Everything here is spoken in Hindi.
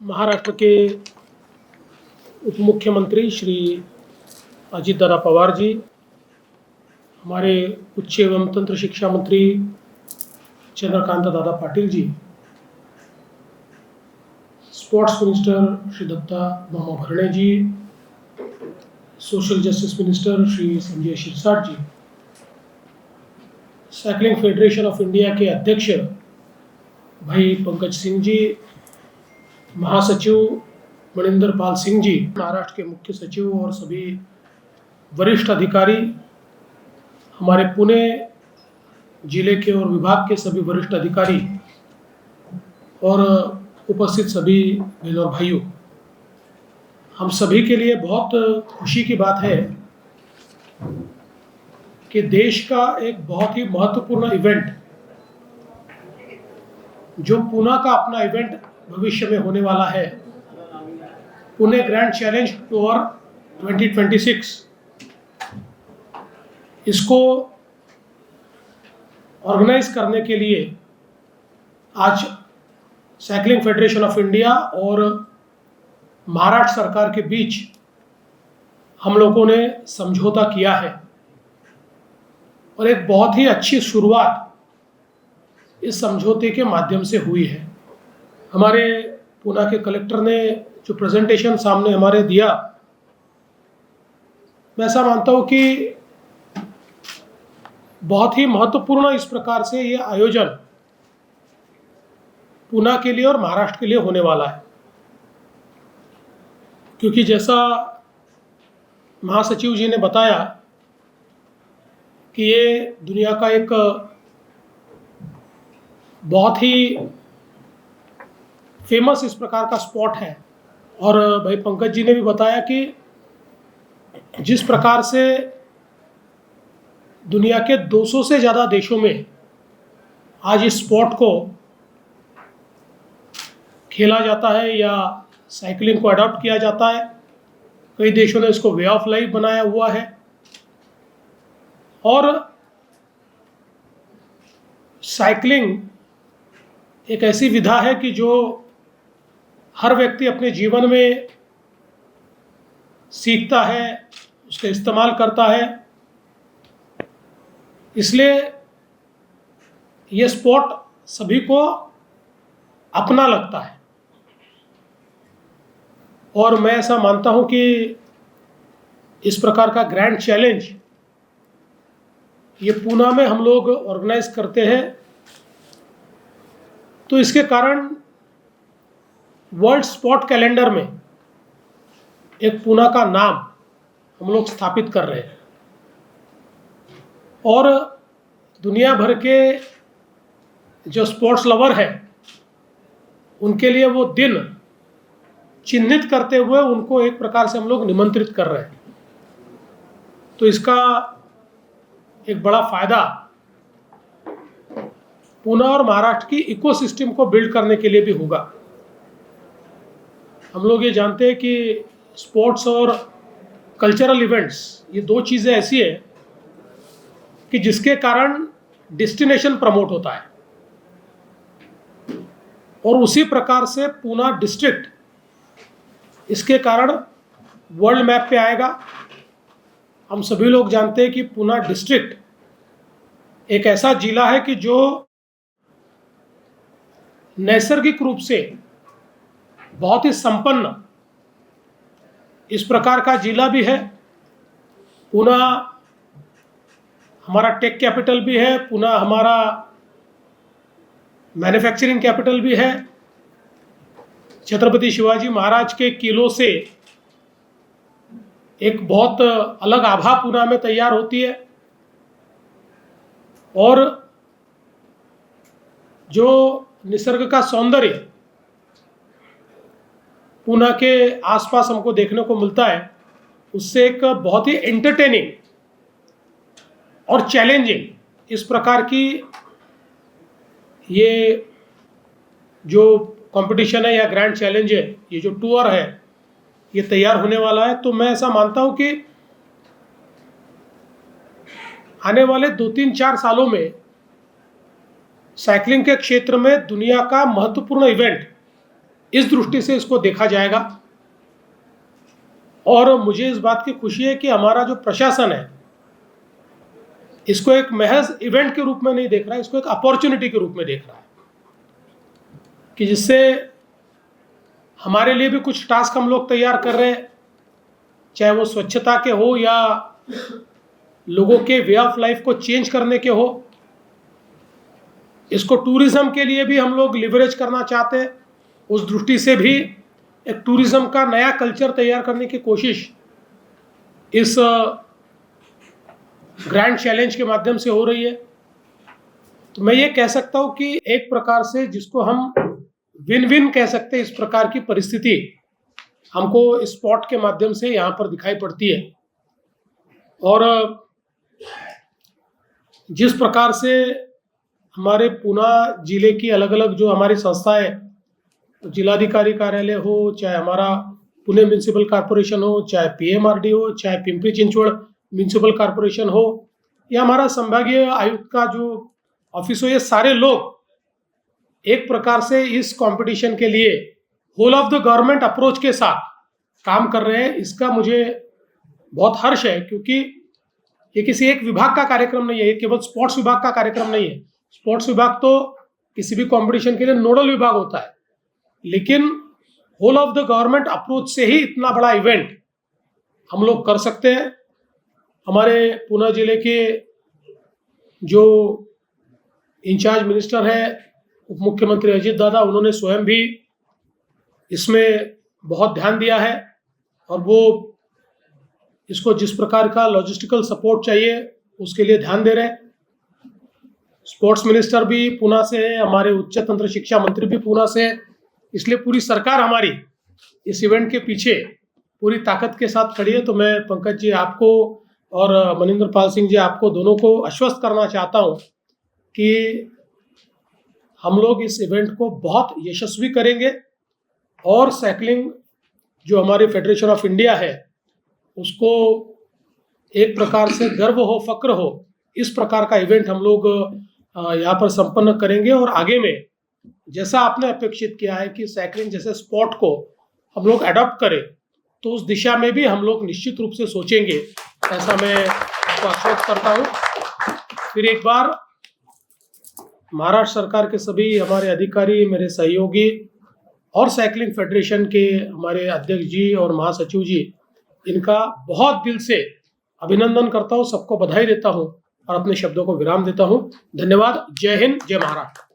महाराष्ट्र के उप मुख्यमंत्री श्री अजित दादा पवार जी, हमारे उच्च एवं तंत्र शिक्षा मंत्री Chandrakant Dada Patil ji, sports minister Shri Datta Mama Bharane ji, social justice minister Shri Sanjay Shirsat ji, cycling federation of India के अध्यक्ष भाई पंकज सिंह जी, महासचिव मणिंदर पाल सिंह जी, महाराष्ट्र के मुख्य सचिव और सभी वरिष्ठ अधिकारी, हमारे पुणे जिले के और विभाग के सभी वरिष्ठ अधिकारी और उपस्थित सभी बहनों और भाइयों, हम सभी के लिए बहुत खुशी की बात है कि देश का एक बहुत ही महत्वपूर्ण इवेंट, जो पूना का अपना इवेंट भविष्य में होने वाला है, पुणे ग्रैंड चैलेंज टूर 2026, इसको ऑर्गेनाइज करने के लिए आज साइकिलिंग फेडरेशन ऑफ इंडिया और महाराष्ट्र सरकार के बीच हम लोगों ने समझौता किया है और एक बहुत ही अच्छी शुरुआत इस समझौते के माध्यम से हुई है। हमारे पुणे के कलेक्टर ने जो प्रेजेंटेशन सामने हमारे दिया, मैं ऐसा मानता हूँ कि बहुत ही महत्वपूर्ण इस प्रकार से ये आयोजन पुणे के लिए और महाराष्ट्र के लिए होने वाला है, क्योंकि जैसा महासचिव जी ने बताया कि ये दुनिया का एक बहुत ही फेमस इस प्रकार का स्पोर्ट है। और भाई पंकज जी ने भी बताया कि जिस प्रकार से दुनिया के 200 से ज़्यादा देशों में आज इस स्पोर्ट को खेला जाता है या साइकिलिंग को अडॉप्ट किया जाता है, कई देशों ने इसको वे ऑफ लाइफ बनाया हुआ है। और साइकिलिंग एक ऐसी विधा है कि जो हर व्यक्ति अपने जीवन में सीखता है, उसका इस्तेमाल करता है, इसलिए ये स्पोर्ट सभी को अपना लगता है। और मैं ऐसा मानता हूं कि इस प्रकार का ग्रैंड चैलेंज ये पुणे में हम लोग ऑर्गेनाइज करते हैं, तो इसके कारण वर्ल्ड स्पोर्ट कैलेंडर में एक पुणे का नाम हम लोग स्थापित कर रहे हैं और दुनिया भर के जो स्पोर्ट्स लवर हैं उनके लिए वो दिन चिन्हित करते हुए उनको एक प्रकार से हम लोग निमंत्रित कर रहे हैं। तो इसका एक बड़ा फायदा पुणे और महाराष्ट्र की इकोसिस्टम को बिल्ड करने के लिए भी होगा। हम लोग ये जानते हैं कि स्पोर्ट्स और कल्चरल इवेंट्स ये दो चीज़ें ऐसी है कि जिसके कारण डेस्टिनेशन प्रमोट होता है, और उसी प्रकार से पुणे डिस्ट्रिक्ट इसके कारण वर्ल्ड मैप पे आएगा। हम सभी लोग जानते हैं कि पुणे डिस्ट्रिक्ट एक ऐसा जिला है कि जो नैसर्गिक रूप से बहुत ही संपन्न इस प्रकार का जिला भी है। पुणे हमारा टेक कैपिटल भी है, पुणे हमारा मैन्युफैक्चरिंग कैपिटल भी है। छत्रपति शिवाजी महाराज के किलों से एक बहुत अलग आभा पुणे में तैयार होती है, और जो निसर्ग का सौंदर्य पुणे के आसपास हमको देखने को मिलता है, उससे एक बहुत ही एंटरटेनिंग और चैलेंजिंग इस प्रकार की ये जो कंपटीशन है या ग्रैंड चैलेंज है, ये जो टूर है, ये तैयार होने वाला है। तो मैं ऐसा मानता हूँ कि आने वाले 2-3-4 सालों में साइकिलिंग के क्षेत्र में दुनिया का महत्वपूर्ण इवेंट इस दृष्टि से इसको देखा जाएगा। और मुझे इस बात की खुशी है कि हमारा जो प्रशासन है इसको एक महज इवेंट के रूप में नहीं देख रहा है, इसको एक अपॉर्चुनिटी के रूप में देख रहा है कि जिससे हमारे लिए भी कुछ टास्क हम लोग तैयार कर रहे हैं, चाहे वो स्वच्छता के हो या लोगों के वे ऑफ लाइफ को चेंज करने के हो। इसको टूरिज्म के लिए भी हम लोग लिवरेज करना चाहते हैं, उस दृष्टि से भी एक टूरिज्म का नया कल्चर तैयार करने की कोशिश इस ग्रैंड चैलेंज के माध्यम से हो रही है। तो मैं ये कह सकता हूँ कि एक प्रकार से जिसको हम विन विन कह सकते हैं, इस प्रकार की परिस्थिति हमको स्पॉट के माध्यम से यहाँ पर दिखाई पड़ती है। और जिस प्रकार से हमारे पूना जिले की अलग अलग जो हमारी संस्थाएं, जिलाधिकारी कार्यालय हो, चाहे हमारा पुणे म्यूनिसिपल कॉर्पोरेशन हो, चाहे पीएमआरडी हो, चाहे पिंपरी चिंचवड़ म्यूनिसिपल कॉर्पोरेशन हो, या हमारा संभागीय आयुक्त का जो ऑफिस हो, ये सारे लोग एक प्रकार से इस कंपटीशन के लिए whole of the government approach के साथ काम कर रहे हैं। इसका मुझे बहुत हर्ष है, क्योंकि ये किसी एक विभाग का कार्यक्रम नहीं है, ये केवल स्पोर्ट्स विभाग का कार्यक्रम नहीं है। स्पोर्ट्स विभाग तो किसी भी कंपटीशन के लिए नोडल विभाग होता है, लेकिन whole of the government approach से ही इतना बड़ा इवेंट हम लोग कर सकते हैं। हमारे पूना जिले के जो इंचार्ज मिनिस्टर है उप मुख्यमंत्री अजीत दादा, उन्होंने स्वयं भी इसमें बहुत ध्यान दिया है और वो इसको जिस प्रकार का लॉजिस्टिकल सपोर्ट चाहिए उसके लिए ध्यान दे रहे हैं। स्पोर्ट्स मिनिस्टर भी पूना से है, हमारे उच्च तंत्र शिक्षा मंत्री भी पूना से है, इसलिए पूरी सरकार हमारी इस इवेंट के पीछे पूरी ताकत के साथ खड़ी है। तो मैं पंकज जी आपको और मनिंदर पाल सिंह जी आपको दोनों को आश्वस्त करना चाहता हूं कि हम लोग इस इवेंट को बहुत यशस्वी करेंगे और साइकिलिंग जो हमारे फेडरेशन ऑफ इंडिया है उसको एक प्रकार से गर्व हो, फक्र हो, इस प्रकार का इवेंट हम लोग यहाँ पर संपन्न करेंगे। और आगे में जैसा आपने अपेक्षित किया है कि साइकिलिंग जैसे स्पोर्ट को हम लोग अडॉप्ट करें, तो उस दिशा में भी हम लोग निश्चित रूप से सोचेंगे, ऐसा मैं आपको आश्वस्त करता हूँ। फिर एक बार महाराष्ट्र सरकार के सभी हमारे अधिकारी, मेरे सहयोगी और साइकिलिंग फेडरेशन के हमारे अध्यक्ष जी और महासचिव जी, इनका बहुत दिल से अभिनंदन करता हूँ, सबको बधाई देता हूँ और अपने शब्दों को विराम देता हूँ। धन्यवाद। जय हिंद, जय महाराष्ट्र।